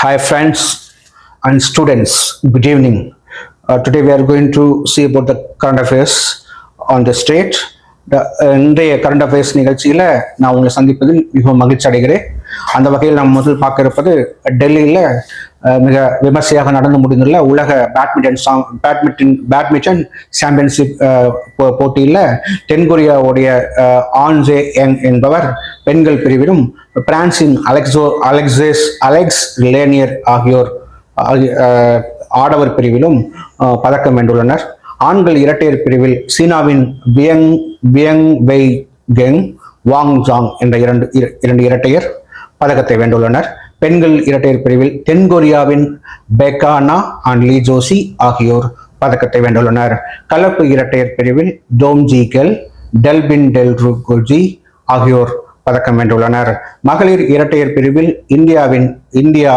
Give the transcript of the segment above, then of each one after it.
Hi friends and students, good evening. Today we are going to see about the current affairs on the state. இன்றைய current affairs நிகழ்ச்சியில் நான் உங்களை சந்திப்பதில் மிகவும் மகிழ்ச்சி அடைகிறேன். அந்த வகையில் நாம் முதல் பார்க்க இருப்பது டெல்லியில் மிக விமர்சையாக நடந்து முடிந்துள்ள உலக பேட்மிண்டன் சாம்பியன்ஷிப் போட்டியில் தென்கொரியாவுடைய ஆன் ஜே யங் என்பவர் பெண்கள் பிரிவிலும் பிரான்சின் அலெக்ஸ் லேனியர் ஆகியோர் ஆடவர் பிரிவிலும் பதக்கம் வென்றுள்ளனர். ஆண்கள் இரட்டையர் பிரிவில் சீனாவின் வியங் வெய் கெங் வாங் ஜாங் என்ற இரண்டு இரட்டையர் பதக்கத்தை வென்றுள்ளனர். பெண்கள் இரட்டையர் பிரிவில் தென்கொரியாவின் பெக்கானா அண்ட் லீ ஜோசி ஆகியோர் பதக்கத்தை வென்றுள்ளனர். கலப்பு இரட்டையர் பிரிவில் டோம் ஜி கெல் டெல்பின் டெல்ருகோஜி ஆகியோர் பதக்கம் வென்றுள்ளனர். மகளிர் இரட்டையர் பிரிவில் இந்தியா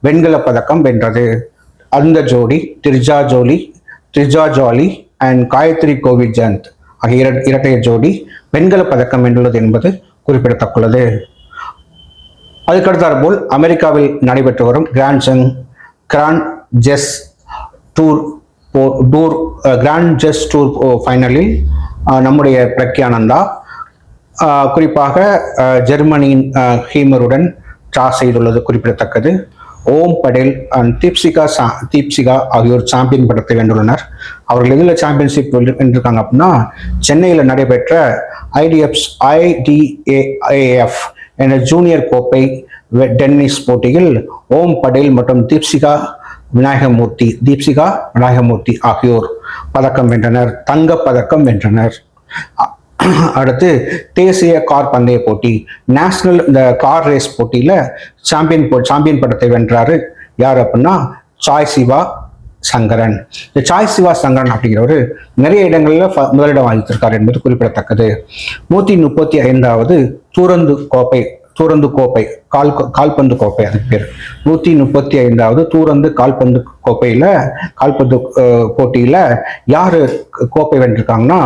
வெண்கல பதக்கம் வென்றது. அந்த ஜோடி த்ரிஜா ஜாலி அண்ட் காயத்ரி கோவிட் ஜந்த் ஆகிய இரட்டையர் ஜோடி வெண்கல பதக்கம் வென்றுள்ளது என்பது குறிப்பிடத்தக்கது. அதுக்கடுத்தாற் போல் அமெரிக்காவில் நடைபெற்று வரும் கிராண்ட் செஸ் டூர் ஃபைனலில் நம்முடைய பிரக்யானந்தா குறிப்பாக ஜெர்மனியின் ஹீமருடன் டிரா செய்துள்ளது குறிப்பிடத்தக்கது. ஓம் படேல் அண்ட் தீப்சிகா ஆகியோர் சாம்பியன் பட்டத்தை வென்றுள்ளனர். அவர்கள் எதில் சாம்பியன்ஷிப் வென்றிருக்காங்க அப்படின்னா சென்னையில் நடைபெற்ற IDAAF என்ற ஜூனியர் கோப்பை டென்னிஸ் போட்டியில் ஓம் படேல் மற்றும் தீப்சிகா விநாயகமூர்த்தி ஆகியோர் பதக்கம் வென்றனர், தங்க பதக்கம் வென்றனர். அடுத்து தேசிய கார் பந்தய போட்டி நேஷனல் இந்த கார் ரேஸ் போட்டியில சாம்பியன் பட்டத்தை வென்றாரு யார் அப்படின்னா சாய் சிவா சங்கரன். இந்த சாய் சிவா சங்கரன் அப்படிங்கிறவரு நிறைய இடங்கள்ல முதலிடம் வாங்கியிருக்காரு என்பது குறிப்பிடத்தக்கது. 135வது தூரந்து கோப்பை கால்பந்து கோப்பை அதுக்கு பேர் 135வது தூரந்து கால்பந்து போட்டியில யாரு கோப்பை வென்றிருக்காங்கன்னா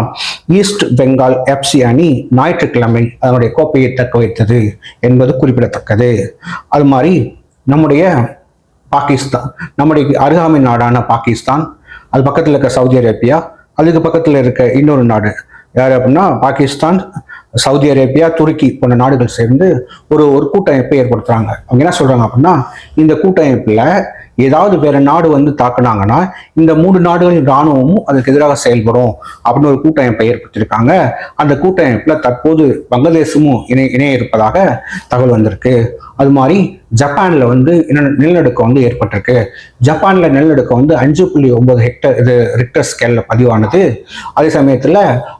ஈஸ்ட் பெங்கால் FC அணி ஞாயிற்றுக்கிழமை அதனுடைய கோப்பையை தக்க வைத்தது என்பது குறிப்பிடத்தக்கது. அது மாதிரி நம்முடைய அருகாமை நாடான பாகிஸ்தான், அது பக்கத்தில் இருக்க சவுதி அரேபியா, அதுக்கு பக்கத்தில் இருக்க இன்னொரு நாடு யார் அப்படின்னா பாகிஸ்தான், சவுதி அரேபியா, துருக்கி போன்ற நாடுகள் சேர்ந்து ஒரு கூட்டமைப்பை ஏற்படுத்துறாங்க. அவங்க என்ன சொல்றாங்க அப்படின்னா இந்த கூட்டமைப்புல ஏதாவது வேற நாடு வந்து தாக்குனாங்கன்னா இந்த 3 நாடுகளின் இராணுவமும் அதுக்கு எதிராக செயல்படும் அப்படின்னு ஒரு கூட்டமைப்பை ஏற்படுத்தியிருக்காங்க. அந்த கூட்டமைப்புல தற்போது வங்கதேசமும் இணைய இருப்பதாக தகவல் வந்திருக்கு. அது மாதிரி ஜப்பான்ல வந்து நிலநடுக்கம் வந்து ஏற்பட்டிருக்கு. ஜப்பான்ல நிலநடுக்கம் வந்து 5.9 ரிக்டர் ஸ்கேல்ல பதிவானது. அதே சமயத்துல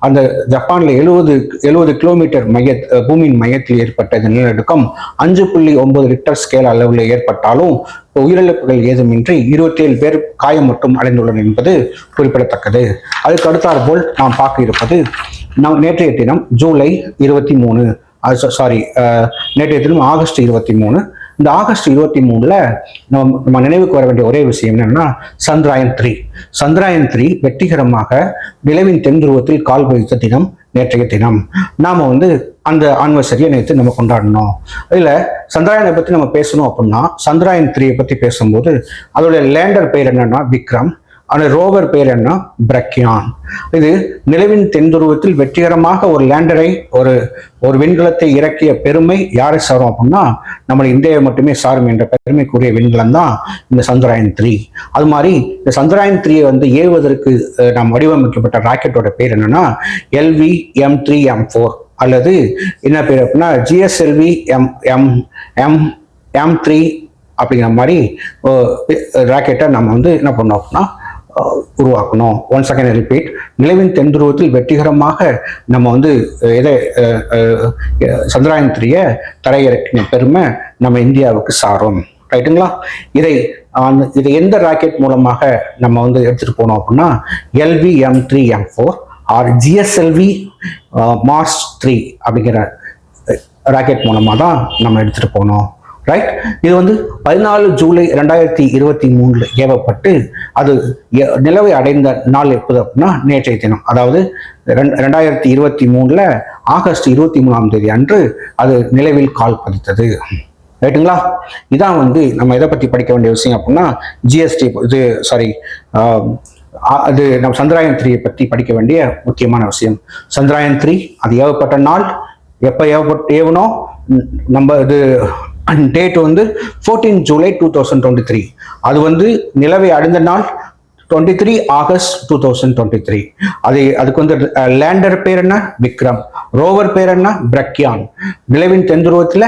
அந்த ஜப்பான்ல 70 கிலோமீட்டர் பூமியின் மையத்தில் ஏற்பட்ட இந்த நிலநடுக்கம் 5.9 ரிக்டர் ஸ்கேல் அளவில் ஏற்பட்டாலும் உயிரிழப்புகள் ஏதுமின்றி 27 பேர் காயம் மட்டும் அடைந்துள்ளனர் என்பது குறிப்பிடத்தக்கது. அதுக்கு அடுத்தாற் போல் நாம் பார்க்க இருப்பது நேற்றைய தினம் ஜூலை 23 நேற்றைய தினம் ஆகஸ்ட் 23. இந்த ஆகஸ்ட் 23ல நம்ம நினைவுக்கு வர வேண்டிய ஒரே விஷயம் என்னன்னா சந்திராயன் 3 வெற்றிகரமாக நிலவின் தென் துருவத்தில் கால் பதித்த தினம் நேற்றைய தினம். நாம வந்து அந்த ஆனிவர்சரியை நேற்று நம்ம கொண்டாடணும். இதுல சந்திராயனை பத்தி நம்ம பேசணும் அப்படின்னா சந்திராயன் 3 பத்தி பேசும்போது அதோட லேண்டர் பெயர் என்னன்னா விக்ரம், அந்த ரோவர் பெயர் என்ன பிரக்யான். இது நிலவின் தென்துருவத்தில் வெற்றிகரமாக ஒரு லேண்டரை ஒரு விண்கலத்தை இறக்கிய பெருமை யாரை சாரும் அப்படின்னா நம்ம இந்தியாவை மட்டுமே சாரும் என்ற பெருமைக்குரிய விண்கலம் தான் இந்த சந்திராயன் 3. அது மாதிரி இந்த சந்திராயன் 3 வந்து ஏவுவதற்கு நாம் வடிவமைக்கப்பட்ட ராக்கெட்டோட பேர் என்னன்னா LV-M3M4 அல்லது என்ன பேர் அப்படின்னா GSLV M3 அப்படிங்கிற மாதிரி ராக்கெட்டை நம்ம வந்து என்ன பண்ணோம் அப்படின்னா உருவாக்கணும். ஒன்ஸ் அகைன் ரிப்பீட், நிலவின் தென்துருவத்தில் வெற்றிகரமாக நம்ம வந்து சந்திராயன் 3 தரையிறக்கின பெருமை நம்ம இந்தியாவுக்கு சாரும். ரைட்டுங்களா? இதை எந்த ராக்கெட் மூலமாக நம்ம வந்து எடுத்துட்டு போனோம் அப்படின்னா LV-M3M4 ஆர் GSLV Mars 3 அப்படிங்கிற ராக்கெட் மூலமாக தான் நம்ம எடுத்துட்டு போனோம். ரைட்? இது வந்து 14 ஜூலை 2023 ஏவப்பட்டு அது நிலவை அடைந்த நாள் எப்போது அப்படின்னா நேற்றைய தினம், அதாவது 2023 ஆகஸ்ட் 23ஆம் தேதி அன்று அது நிலவில் கால் பதித்தது. ரைட்டுங்களா? இதான் வந்து நம்ம எதை பத்தி படிக்க வேண்டிய விஷயம் அப்படின்னா ஜிஎஸ்டி இது சாரி அது நம்ம சந்திராயன் 3 பத்தி படிக்க வேண்டிய முக்கியமான விஷயம். சந்திராயன் 3 அது ஏவப்பட்ட நாள் எப்ப ஏவணும் நம்ம இது டேட் வந்து 14 ஜூலை 2023. அது வந்து நிலவை அடைந்த நாள் 23 ஆகஸ்ட் 2023. அதுக்கு வந்து லேண்டர் பேர் என்ன? விக்ரம். ரோவர் பேர் என்ன? பிரக்யான். நிலவின் தென்துருவத்துல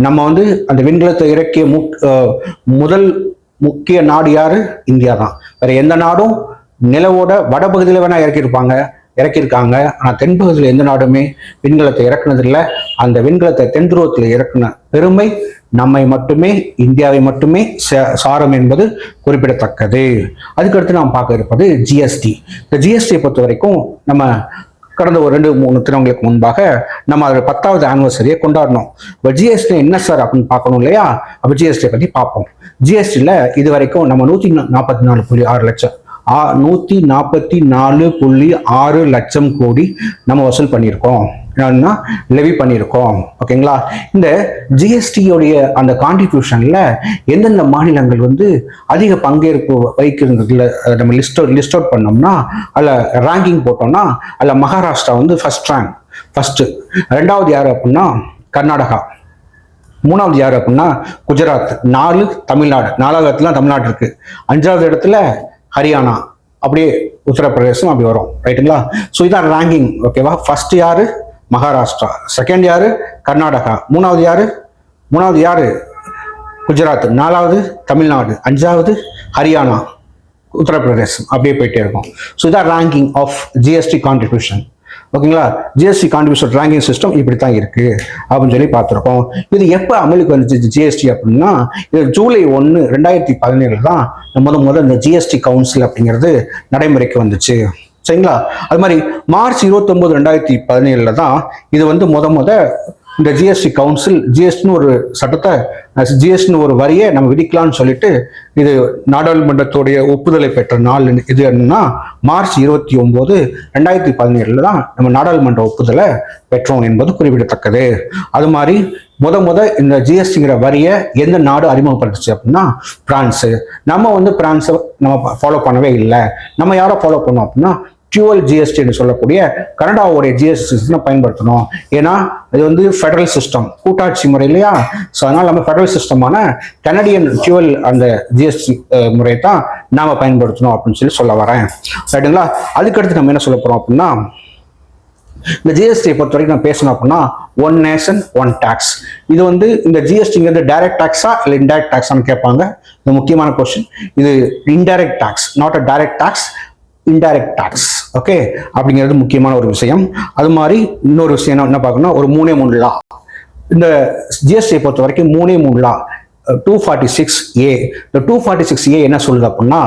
நம்ம வந்து அந்த விண்கலத்தை இறக்கிய முதல் முக்கிய நாடு யாரு? இந்தியா தான். வேற எந்த நாடும் நிலவோட வடபகுதியில வேணா இறக்கியிருக்காங்க. ஆனா தென்பகுதியில் எந்த நாடுமே விண்கலத்தை இறக்குனது இல்லை. அந்த விண்கலத்தை தென்துருவத்தில் இறக்குன பெருமை நம்மை மட்டுமே, இந்தியாவை மட்டுமே சாரும் என்பது குறிப்பிடத்தக்கது. அதுக்கடுத்து நாம் பார்க்க இருப்பது ஜிஎஸ்டி. இந்த ஜிஎஸ்டியை பொறுத்த வரைக்கும் நம்ம கடந்த ஒரு 2-3 தினங்களுக்கு முன்பாக நம்ம அதோட 10வது ஆனிவர்சரியை கொண்டாடணும். இப்போ ஜிஎஸ்டி என்ன சார் அப்படின்னு பார்க்கணும் இல்லையா? அப்போ ஜிஎஸ்டியை பத்தி பார்ப்போம். ஜிஎஸ்டியில் இது வரைக்கும் நம்ம 144.6 லட்சம் 144.6 லட்சம் கோடி நம்ம வசூல் பண்ணியிருக்கோம், லெவி பண்ணியிருக்கோம். ஓகேங்களா? இந்த ஜிஎஸ்டியோடைய அந்த கான்ட்ரிபியூஷன்ல எந்தெந்த மாநிலங்கள் வந்து அதிக பங்கேற்பு வைக்கிறதுல நம்ம லிஸ்ட் அவுட் பண்ணோம்னா, அதில் ரேங்கிங் போட்டோம்னா அதில் மகாராஷ்டிரா வந்து ஃபர்ஸ்ட் ரேங்க். ரெண்டாவது யாரு அப்படின்னா கர்நாடகா. மூணாவது யாரு அப்படின்னா குஜராத். 4 தமிழ்நாடு. 4வது இடத்துல தமிழ்நாடு இருக்கு. 5வது இடத்துல ஹரியானா, அப்படியே உத்தரப்பிரதேசம் அப்படி வரும். ரைட்டுங்களா? ஸோ இதான் ரேங்கிங். ஓகேவா? ஃபர்ஸ்ட் யாரு? மகாராஷ்டிரா. செகண்ட் யாரு? கர்நாடகா. மூணாவது யாரு? குஜராத். 4வது தமிழ்நாடு. 5வது ஹரியானா, உத்தரப்பிரதேசம், அப்படியே போயிட்டே இருக்கும். ஸோ இதான் ரேங்கிங் ஆஃப் ஜிஎஸ்டி கான்ட்ரிபியூஷன். ஓகேங்களா? ஜிஎஸ்டி கான்ட்ரிபியூஷன் ரேங்கிங் சிஸ்டம் இப்படி தான் இருக்கு அப்படின்னு சொல்லி பார்த்துருக்கோம். இது எப்போ அமலுக்கு வந்துச்சு ஜிஎஸ்டி அப்படின்னா, இது ஜூலை 1, 2017 தான் முதல் இந்த ஜிஎஸ்டி கவுன்சில் அப்படிங்கிறது நடைமுறைக்கு வந்துச்சு. சரிங்களா? அது மாதிரி மார்ச் 29, 2017 தான் இது வந்து இந்த ஜிஎஸ்டி கவுன்சில் ஜிஎஸ்டின்னு ஒரு சட்டத்தை, ஜிஎஸ்டின்னு ஒரு வரியை நம்ம விதிக்கலாம்னு சொல்லிட்டு இது நாடாளுமன்றத்துடைய ஒப்புதலை பெற்ற நாள் இது என்னன்னா மார்ச் 29, 2017 தான் நம்ம நாடாளுமன்ற ஒப்புதலை பெற்றோம் என்பது குறிப்பிடத்தக்கது. அது மாதிரி இந்த ஜிஎஸ்டிங்கிற வரியை எந்த நாடு அறிமுகப்படுத்துச்சு அப்படின்னா பிரான்ஸ். நம்ம பிரான்ஸை நம்ம ஃபாலோ பண்ணவே இல்லை. நம்ம யாரை ஃபாலோ பண்ணோம் அப்படின்னா டியூவல் ஜிஎஸ்டி சொல்லக்கூடிய கனடாவுடைய ஜிஎஸ்டி சிஸ்டம் பயன்படுத்தணும். ஏன்னா இது ஃபெடரல் சிஸ்டம், கூட்டாட்சி முறை இல்லையா? ஸோ அதனால நம்ம ஃபெடரல் சிஸ்டமான கனடியன் டியூவல் அந்த ஜிஎஸ்டி முறையை தான் நாம பயன்படுத்தணும் அப்படின்னு சொல்ல வரேன். ரைட்டுங்களா? அதுக்கடுத்து நம்ம என்ன சொல்ல போறோம் அப்படின்னா, இந்த ஜிஎஸ்டியை பொறுத்த வரைக்கும் நான் பேசணும் அப்படின்னா ஒன் நேஷன் ஒன் டாக்ஸ். இது இந்த ஜிஎஸ்டிங்கிறது டைரக்ட் டாக்ஸா இல்லை இன்டைரக்ட் டாக்ஸான்னு கேட்பாங்க. இது முக்கியமான கொஸ்டின். இது indirect tax, not a direct tax, indirect tax. Okay, அப்படிங்கிறது முக்கியமான ஒரு விஷயம். அது மாதிரி இன்னொரு விஷயம் என்ன பார்க்கணும், ஒரு 3 லா. இந்த ஜிஎஸ்டியை பொறுத்த வரைக்கும் 3 லா. 246A. இந்த 246A என்ன சொல்லுது அப்படின்னா,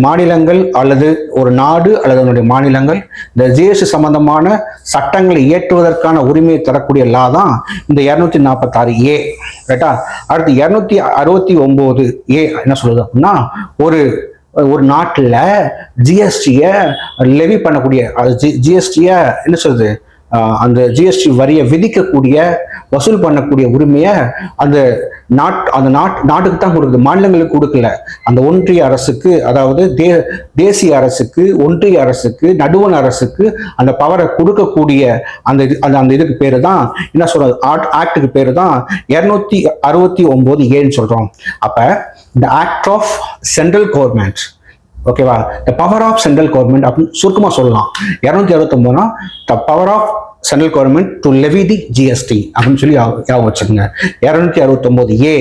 மாநிலங்கள் அல்லது ஒரு நாடு அல்லது அதனுடைய மாநிலங்கள் இந்த ஜிஎஸ்டி சம்பந்தமான சட்டங்களை இயற்றுவதற்கான உரிமையை தரக்கூடிய லா தான் இந்த 246A. ரைட்டா? அடுத்து 269A என்ன சொல்லுது அப்படின்னா, ஒரு நாட்டில் ஜிஎஸ்டியை லெவி பண்ணக்கூடிய, ஜிஎஸ்டியை என்ன சொல்றது, அந்த ஜிஎஸ்டி வரியை விதிக்கக்கூடிய, வசூல் பண்ணக்கூடிய உரிமையை அந்த நாட்டுக்கு தான் கொடுக்குது, மாநிலங்களுக்கு கொடுக்கல. அந்த ஒன்றிய அரசுக்கு, அதாவது தேசிய அரசுக்கு, ஒன்றிய அரசுக்கு, நடுவண் அரசுக்கு அந்த பவரை கொடுக்கக்கூடிய அந்த இதுக்கு பேரு தான் என்ன சொல்றது, ஆக்டுக்கு பேரு தான் 269A சொல்றோம். அப்ப இந்த ஆக்ட் ஆஃப் சென்ட்ரல் கவர்மெண்ட், ஓகேவா, the power of central government அப்படின்னு சுருக்கமா சொல்லலாம். 269 the power of central government to levy the GST அப்படின்னு சொல்லி ஞாபகம் வச்சுக்கோங்க. 269A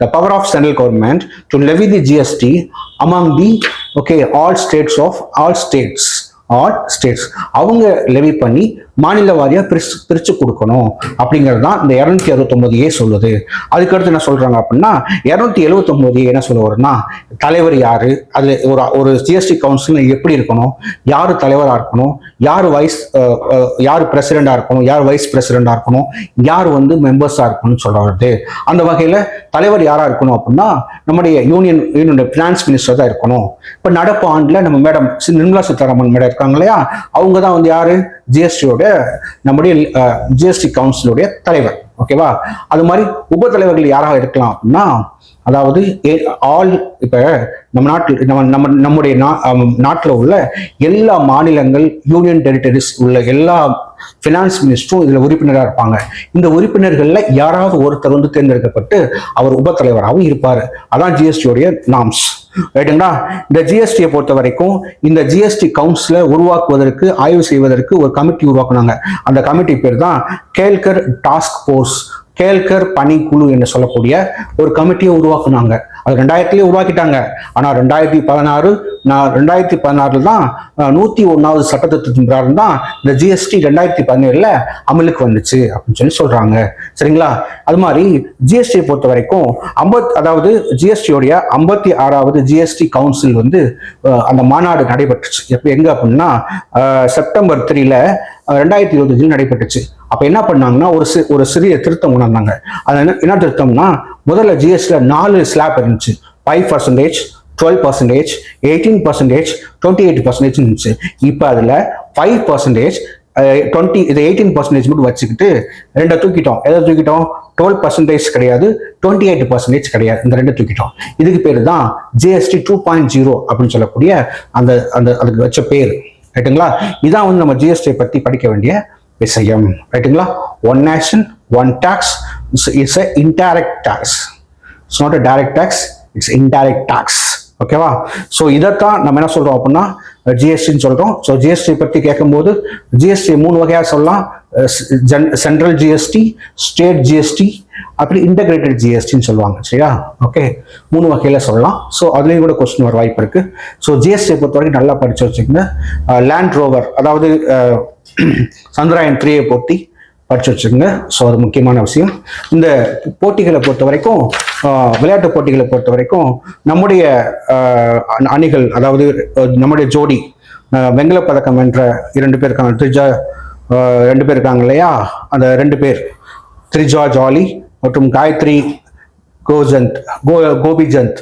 the power of central government to levy the GST among the all states அவங்க levy பண்ணி மாநில வாரியா பிரிச்சு கொடுக்கணும் அப்படிங்கிறது தான் இந்த 269A சொல்லுது. அதுக்கடுத்து என்ன சொல்றாங்க அப்படின்னா 279A என்ன சொல்ல வரும்னா, தலைவர் யாரு, அது ஒரு ஜிஎஸ்டி கவுன்சில் எப்படி இருக்கணும், யாரு தலைவரா இருக்கணும், யாரு பிரசிடெண்டா இருக்கணும், யார் வைஸ் பிரசிடெண்டா இருக்கணும், யார் மெம்பர்ஸா இருக்கணும்னு சொல்ல வருது. அந்த வகையில தலைவர் யாரா இருக்கணும் அப்படின்னா நம்முடைய யூனியன் பினான்ஸ் மினிஸ்டர் தான் இருக்கணும். இப்ப நடப்பு ஆண்டுல நம்ம மேடம் நிர்மலா சீதாராமன் மேடம் இருக்காங்க இல்லையா, அவங்க தான் யாரு, ஜிஎஸ்டியோட நம்முடைய ஜிஎஸ்டி கவுன்சிலுடைய தலைவர். ஓகேவா? அது மாதிரி உபத்தலைவர்கள் யாராக இருக்கலாம் அப்படின்னா, அதாவது இப்ப நம்ம நம்முடைய நாட்டில் உள்ள எல்லா மாநிலங்கள், யூனியன் டெரிட்டரிஸ் உள்ள எல்லா பினான்ஸ் மினிஸ்டரும் இதுல உறுப்பினராக இருப்பாங்க. இந்த உறுப்பினர்கள்ல யாராவது ஒருத்தர் வந்து தேர்ந்தெடுக்கப்பட்டு அவர் உபத்தலைவராகவும் இருப்பாரு. அதான் ஜிஎஸ்டியோடைய நாம்ஸ். ரைட்டுங்களா? இந்த ஜிஎஸ்டியை பொறுத்த வரைக்கும் இந்த ஜிஎஸ்டி கவுன்சிலை உருவாக்குவதற்கு, ஆய்வு செய்வதற்கு ஒரு கமிட்டி உருவாக்குனாங்க. அந்த கமிட்டி பேர் தான் கேல்கர் டாஸ்க் ஃபோர்ஸ், கேல்கர் பணிக்குழு என்று சொல்லக்கூடிய ஒரு கமிட்டியை உருவாக்குனாங்க. அது 2000 உருவாக்கிட்டாங்க. ஆனா 2016 தான் 101வது சட்டத்திட்டத்தின் பிரகாரம் தான் இந்த ஜிஎஸ்டி 2017 அமலுக்கு வந்துச்சு அப்படின்னு சொல்றாங்க. சரிங்களா? அது மாதிரி ஜிஎஸ்டியை பொறுத்த வரைக்கும் அதாவது ஜிஎஸ்டியோடைய 56வது ஜிஎஸ்டி கவுன்சில் வந்து அந்த மாநாடு நடைபெற்றுச்சு. எங்க அப்படின்னா செப்டம்பர் 3 2025 நடைபெற்றுச்சு. அப்ப என்ன பண்ணாங்கன்னா ஒரு சிறிய திருத்தம் உணர்ந்தாங்க. அது என்ன திருத்தம்னா, முதல்ல ஜிஎஸ்டில 4 ஸ்லாப் இருந்துச்சு. 5%, 12%, 18%, 28% இருந்துச்சு. இப்ப அதுல 5%, 18% மட்டும் வச்சுக்கிட்டு 2 தூக்கிட்டோம். எதை தூக்கிட்டோம்? 12% கிடையாது, 28% கிடையாது. இந்த 2 தூக்கிட்டோம். இதுக்கு பேரு தான் ஜிஎஸ்டி 2.0 அப்படின்னு சொல்லக்கூடிய அதுக்கு வச்ச பேர். ரைட்டுங்களா? இதான் வந்து நம்ம ஜிஎஸ்டியை பத்தி படிக்க வேண்டிய விஷயம். ரைட்டுங்களா? One nation one tax is a indirect tax. It's not a direct tax, it's indirect tax. ஓகேவா? ஸோ இதைத்தான் நம்ம என்ன சொல்றோம் அப்படின்னா ஜிஎஸ்டின்னு சொல்றோம். ஸோ ஜிஎஸ்டி பத்தி கேட்கும்போது ஜிஎஸ்டி 3 வகையா சொல்லலாம். சென்ட்ரல் ஜிஎஸ்டி, ஸ்டேட் ஜிஎஸ்டி, அப்படி இன்டகிரேட்டட் ஜிஎஸ்டின்னு சொல்லுவாங்க. சரியா? ஓகே, 3 வகையில சொல்லலாம். ஸோ அதுலேயும் கூட கொஸ்டின் வர வாய்ப்பு இருக்கு. ஸோ ஜிஎஸ்டியை பொறுத்த வரைக்கும் நல்லா படிச்சு வச்சுக்கோங்க. லேண்ட் ரோவர், அதாவது சந்திராயன் 3 போட்டி படிச்சு வச்சுக்கோங்க. ஸோ அது முக்கியமான விஷயம். இந்த போட்டிகளை பொறுத்த வரைக்கும், விளையாட்டு போட்டிகளை பொறுத்த வரைக்கும் நம்முடைய அணிகள், அதாவது நம்முடைய ஜோடி வெண்கலப் பதக்கம் வென்ற 2 பேர் இருக்காங்க. 2 பேர் இருக்காங்க இல்லையா? அந்த 2 பேர் த்ரிஜா ஜாலி மற்றும் காயத்ரி கோபிச்சந்த்.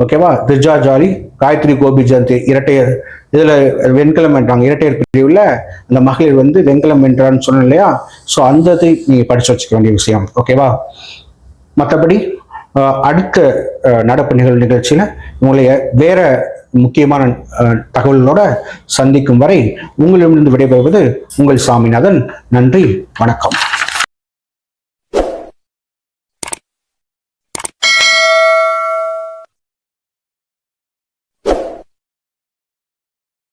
ஓகேவா? த்ரிஜா ஜாலி, காயத்ரி கோபிச்சந்த் இரட்டையர் இதுல வெண்கலம் வென்றாங்க. இரட்டையர் பிரிவுல அந்த மகளிர் வந்து வெண்கலம் வென்றான்னு சொன்னோம் இல்லையா? ஸோ அந்த நீங்க படிச்சு வச்சுக்க வேண்டிய விஷயம். ஓகேவா? மற்றபடி அடுத்த நடப்பு நிகழ்ச்சியில உங்களைய வேற முக்கியமான தகவல்களோட சந்திக்கும் வரை உங்களிடமிருந்து விடைபெறுவது உங்கள் சாமிநாதன். நன்றி, வணக்கம்.